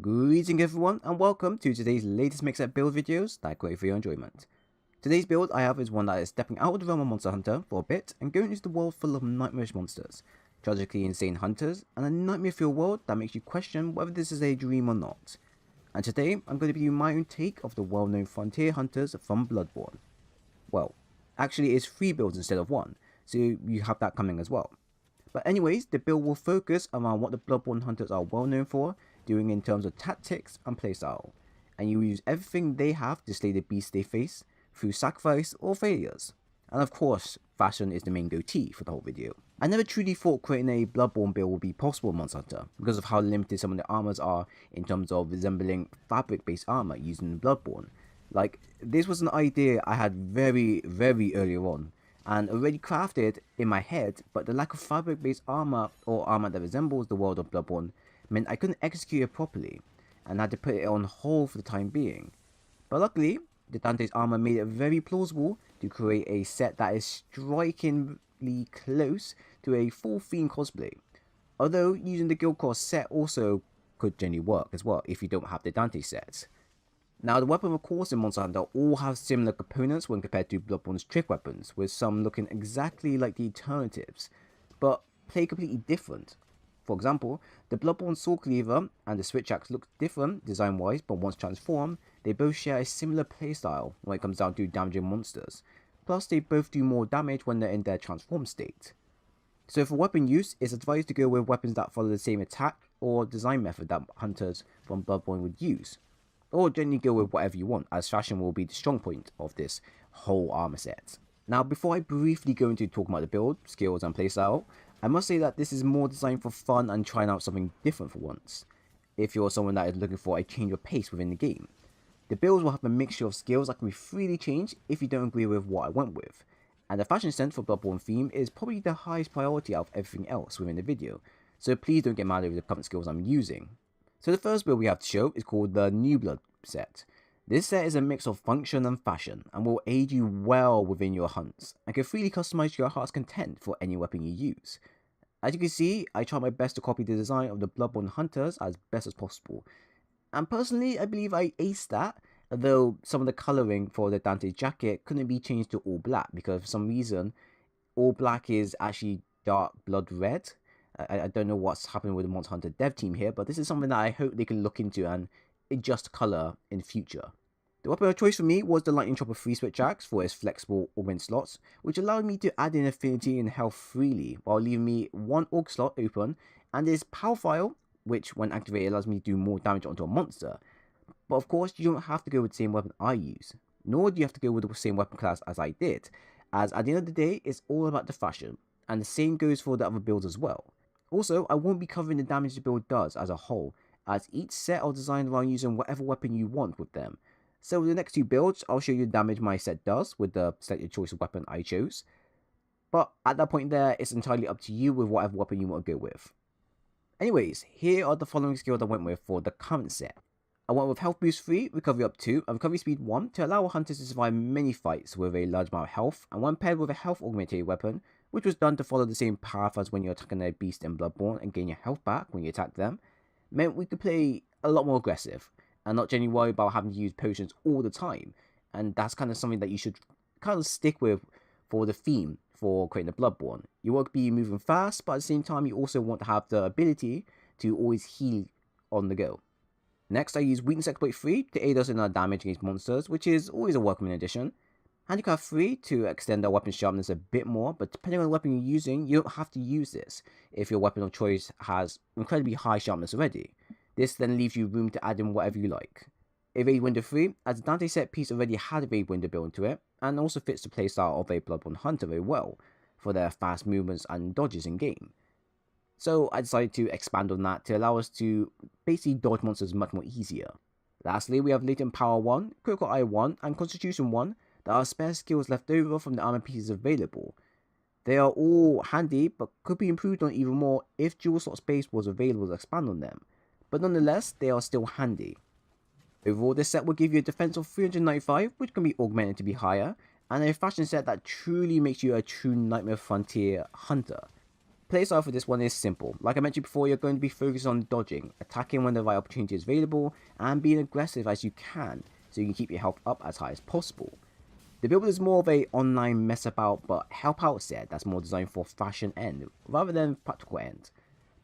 Greetings everyone and welcome to today's latest mix-up build videos that I create for your enjoyment. Today's build I have is one that is stepping out of the realm of Monster Hunter for a bit and going into the world full of nightmarish monsters, tragically insane hunters, and a nightmare-filled world that makes you question whether this is a dream or not. And today I'm going to give you my own take of the well-known frontier hunters from Bloodbourne. Well, actually it's 3 builds instead of 1, so you have that coming as well. But anyways, the build will focus around what the Bloodbourne hunters are well known for, doing in terms of tactics and playstyle, and you use everything they have to slay the beasts they face through sacrifice or failures. And of course, fashion is the main goatee for the whole video. I never truly thought creating a Bloodbourne build would be possible in Monster Hunter because of how limited some of the armors are in terms of resembling fabric based armor used in Bloodbourne. Like, this was an idea I had very earlier on and already crafted in my head, but the lack of fabric based armor or armor that resembles the world of Bloodbourne meant I couldn't execute it properly and had to put it on hold for the time being. But luckily, the Dante's armor made it very plausible to create a set that is strikingly close to a full theme cosplay, although using the Guild Cross set also could generally work as well if you don't have the Dante sets. Now, the weapon of course in Monster Hunter all have similar components when compared to Bloodborne's trick weapons, with some looking exactly like the alternatives, but play completely different. For example, the Bloodborne Sword Cleaver and the Switch Axe look different design wise, but once transformed, they both share a similar playstyle when it comes down to damaging monsters, plus they both do more damage when they're in their transformed state. So for weapon use, it's advised to go with weapons that follow the same attack or design method that hunters from Bloodborne would use, or generally go with whatever you want, as fashion will be the strong point of this whole armor set. Now, before I briefly go into talking about the build, skills and playstyle, I must say that this is more designed for fun and trying out something different for once, if you're someone that is looking for a change of pace within the game. The builds will have a mixture of skills that can be freely changed if you don't agree with what I went with, and the fashion sense for Bloodborne theme is probably the highest priority out of everything else within the video, so please don't get mad over the current skills I'm using. So the first build we have to show is called the New Blood set. This set is a mix of function and fashion and will aid you well within your hunts and can freely customize your heart's content for any weapon you use. As you can see, I tried my best to copy the design of the Bloodborne hunters as best as possible, and personally I believe I aced that, though some of the colouring for the Dante jacket couldn't be changed to all black because for some reason all black is actually dark blood red. I don't know what's happening with the Monster Hunter dev team here, but this is something that I hope they can look into and adjust colour in the future. The weapon of choice for me was the Lightning Chopper 3 Switch Axe for its flexible augment slots, which allowed me to add in affinity and health freely while leaving me one aug slot open, and its power file, which when activated allows me to do more damage onto a monster. But of course you don't have to go with the same weapon I use, nor do you have to go with the same weapon class as I did, as at the end of the day it's all about the fashion, and the same goes for the other builds as well. Also, I won't be covering the damage the build does as a whole, as each set are designed around using whatever weapon you want with them. So with the next 2 builds, I'll show you the damage my set does with the selected choice of weapon I chose. But at that point there, it's entirely up to you with whatever weapon you want to go with. Anyways, here are the following skills I went with for the current set. I went with Health Boost 3, Recovery up 2, and Recovery Speed 1 to allow hunters to survive many fights with a large amount of health, and one paired with a health augmented weapon, which was done to follow the same path as when you're attacking a beast in Bloodborne and gain your health back when you attack them, meant we could play a lot more aggressive, and not generally worry about having to use potions all the time, and that's kind of something that you should kind of stick with for the theme for creating a Bloodborne. You won't be moving fast, but at the same time you also want to have the ability to always heal on the go. Next, I use Weakness Exploit 3 to aid us in our damage against monsters, which is always a welcome addition. Handicraft 3 to extend our weapon sharpness a bit more, but depending on the weapon you're using, you don't have to use this if your weapon of choice has incredibly high sharpness already. This then leaves you room to add in whatever you like. Evade Window 3, as the Dante set piece already had Evade Window built into it, and also fits the playstyle of a Bloodborne hunter very well, for their fast movements and dodges in game. So I decided to expand on that to allow us to basically dodge monsters much more easier. Lastly, we have Latent Power 1, Critical Eye 1, and Constitution 1 that are spare skills left over from the armor pieces available. They are all handy, but could be improved on even more if dual slot space was available to expand on them, but nonetheless they are still handy. Overall, this set will give you a defense of 395, which can be augmented to be higher, and a fashion set that truly makes you a true Nightmare Frontier hunter. Playstyle for this one is simple. Like I mentioned before, you're going to be focused on dodging, attacking when the right opportunity is available, and being aggressive as you can, so you can keep your health up as high as possible. The build is more of a online mess about but help out set that's more designed for fashion end, rather than practical end.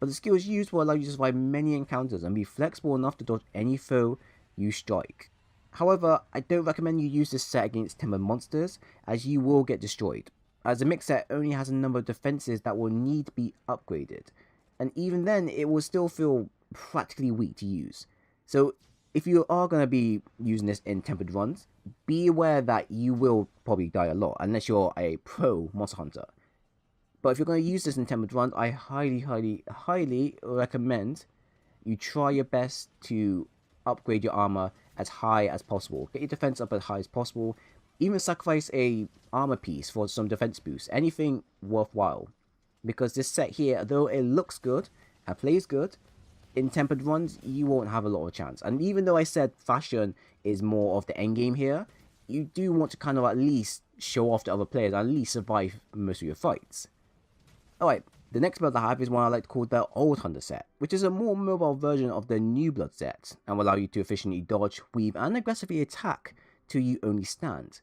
But the skills used will allow you to survive many encounters and be flexible enough to dodge any foe you strike. However, I don't recommend you use this set against timber monsters, as you will get destroyed, as the mix set only has a number of defenses that will need to be upgraded, and even then it will still feel practically weak to use. So if you are going to be using this in tempered runs, be aware that you will probably die a lot unless you're a pro monster hunter. But if you're going to use this in tempered runs, I highly recommend you try your best to upgrade your armor as high as possible. Get your defense up as high as possible. Even sacrifice a armor piece for some defense boost. Anything worthwhile. Because this set here, though it looks good and plays good, in tempered runs, you won't have a lot of chance. And even though I said fashion is more of the end game here, you do want to kind of at least show off to other players, at least survive most of your fights. Alright, the next build I have is one I like to call the Old Hunter set, which is a more mobile version of the New Blood set, and will allow you to efficiently dodge, weave, and aggressively attack till you only stand.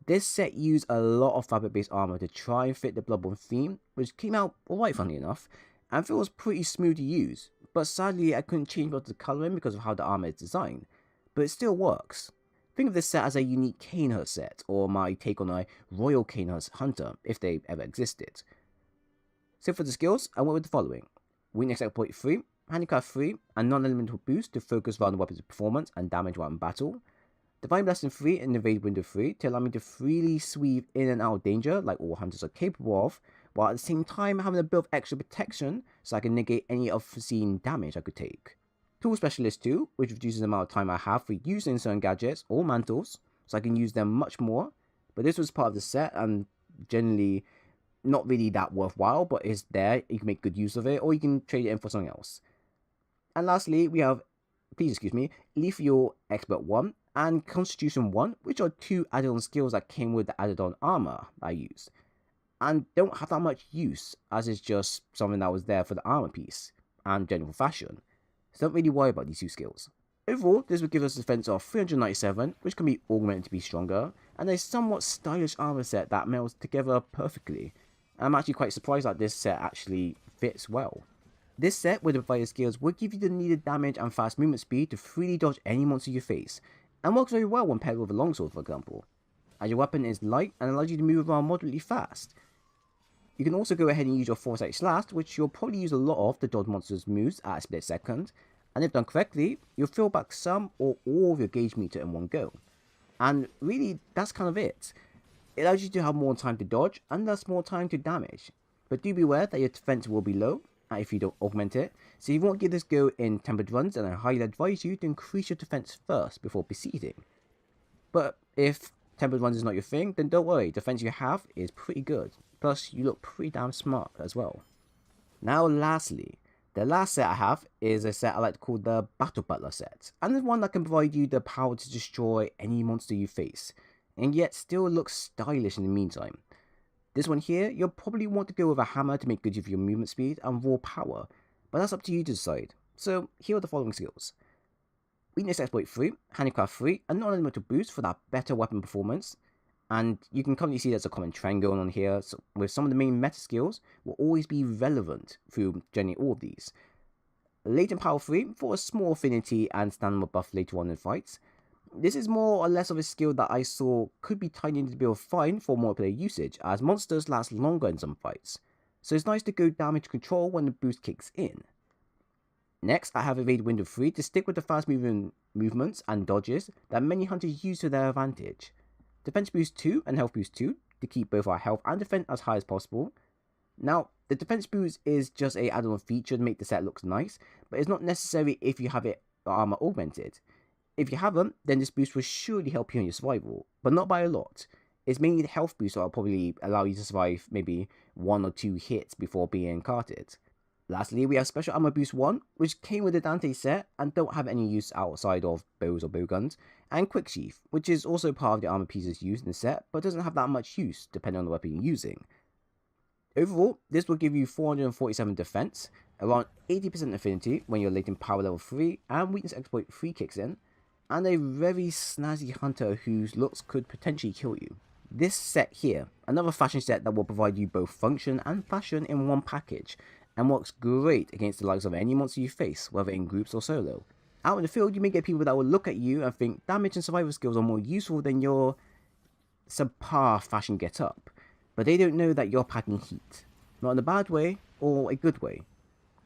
This set used a lot of fabric-based armor to try and fit the Bloodbourne theme, which came out alright funnily enough, and feels pretty smooth to use, but sadly I couldn't change much of the colouring because of how the armor is designed, but it still works. Think of this set as a unique Canehurst set, or my take on a Royal Canehurst Hunter, if they ever existed. So for the skills, I went with the following: Weakness Exploit 3, Handicraft 3, and non-elemental boost to focus random weapons performance and damage while in battle. Divine Blessing 3 and Evade Window 3 to allow me to freely sweep in and out of danger like all hunters are capable of, while at the same time having a bit of extra protection so I can negate any unforeseen damage I could take. Tool Specialist 2, which reduces the amount of time I have for using certain gadgets or mantles, so I can use them much more, but this was part of the set and generally not really that worthwhile, but it's there, you can make good use of it, or you can trade it in for something else. And lastly, we have, Lethal Expert 1 and Constitution 1, which are two added-on skills that came with the added-on armor I used, and don't have that much use, as it's just something that was there for the armor piece, and general fashion, so don't really worry about these two skills. Overall, this would give us a defense of 397, which can be augmented to be stronger, and a somewhat stylish armor set that melds together perfectly. I'm actually quite surprised that this set actually fits well. This set with the provided skills will give you the needed damage and fast movement speed to freely dodge any monster you face, and works very well when paired with a longsword for example, as your weapon is light and allows you to move around moderately fast. You can also go ahead and use your Foresight Slash, which you'll probably use a lot of to dodge monsters' moves at a split second, and if done correctly, you'll fill back some or all of your gauge meter in one go. And really, that's kind of it. It allows you to have more time to dodge, and thus more time to damage. But do be aware that your defense will be low, if you don't augment it, so you won't give this go in tempered runs, and I highly advise you to increase your defense first before proceeding. But if tempered runs is not your thing, then don't worry, defense you have is pretty good, plus you look pretty damn smart as well. Now lastly, the last set I have is a set I like to call the Battle Butler set, and it's one that can provide you the power to destroy any monster you face, and yet still looks stylish in the meantime. This one here, you'll probably want to go with a hammer to make good of your movement speed and raw power, but that's up to you to decide. So here are the following skills: Weakness Exploit 3, Handicraft 3, and non-elemental boost for that better weapon performance. And you can currently see there's a common trend going on here, so with some of the main meta skills will always be relevant through generally all of these. Latent Power 3 for a small affinity and stamina buff later on in fights. This is more or less of a skill that I saw could be tied into the build fine for multiplayer usage, as monsters last longer in some fights, so it's nice to go damage control when the boost kicks in. Next, I have Evade Window 3 to stick with the fast moving movements and dodges that many hunters use to their advantage. Defense Boost 2 and Health Boost 2 to keep both our health and defense as high as possible. Now, the Defense Boost is just a add-on feature to make the set look nice, but it's not necessary if you have it armor augmented. If you haven't, then this boost will surely help you in your survival, but not by a lot. It's mainly the health boost that will probably allow you to survive maybe 1 or 2 hits before being carted. Lastly, we have Special Armor Boost 1, which came with the Dante set and don't have any use outside of bows or bowguns, and Quick Sheath, which is also part of the armor pieces used in the set, but doesn't have that much use depending on the weapon you're using. Overall, this will give you 447 defense, around 80% affinity when you're late in power level 3 and weakness exploit 3 kicks in, and a very snazzy hunter whose looks could potentially kill you. This set here, another fashion set that will provide you both function and fashion in one package, and works great against the likes of any monster you face, whether in groups or solo. Out in the field, you may get people that will look at you and think damage and survival skills are more useful than your subpar fashion get up, but they don't know that you're packing heat. Not in a bad way, or a good way.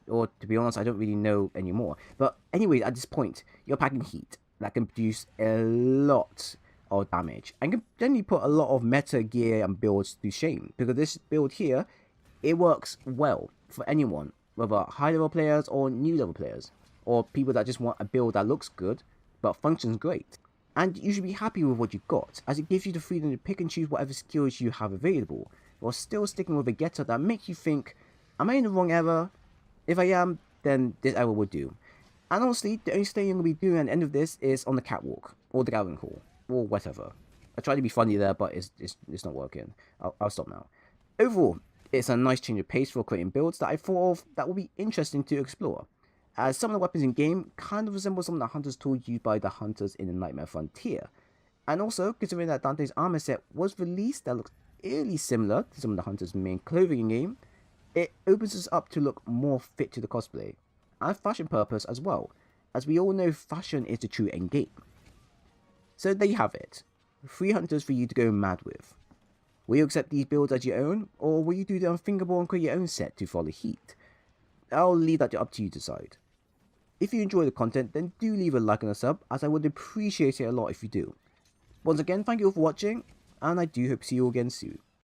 Or, to be honest, I don't really know anymore. But anyways, at this point, you're packing heat that can produce a lot of damage, and can generally put a lot of meta gear and builds to shame, because this build here, it works well for anyone, whether high level players or new level players, or people that just want a build that looks good, but functions great. And you should be happy with what you've got, as it gives you the freedom to pick and choose whatever skills you have available, while still sticking with a getter that makes you think, am I in the wrong era? If I am, then this era will do. And honestly, the only staying I'm going to be doing at the end of this is on the catwalk, or the gathering hall, or whatever. I tried to be funny there, but it's not working. I'll stop now. Overall, it's a nice change of pace for creating builds that I thought of that will be interesting to explore, as some of the weapons in game kind of resemble some of the hunter's tools used by the hunters in the Nightmare Frontier. And also, considering that Dante's armor set was released that looks eerily similar to some of the hunter's main clothing in game, it opens us up to look more fit to the cosplay, and fashion purpose as well, as we all know fashion is the true endgame. So there you have it, 3 hunters for you to go mad with. Will you accept these builds as your own, or will you do the unthinkable and create your own set to follow heat? I'll leave that up to you to decide. If you enjoy the content, then do leave a like and a sub, as I would appreciate it a lot if you do. Once again, thank you all for watching, and I do hope to see you again soon.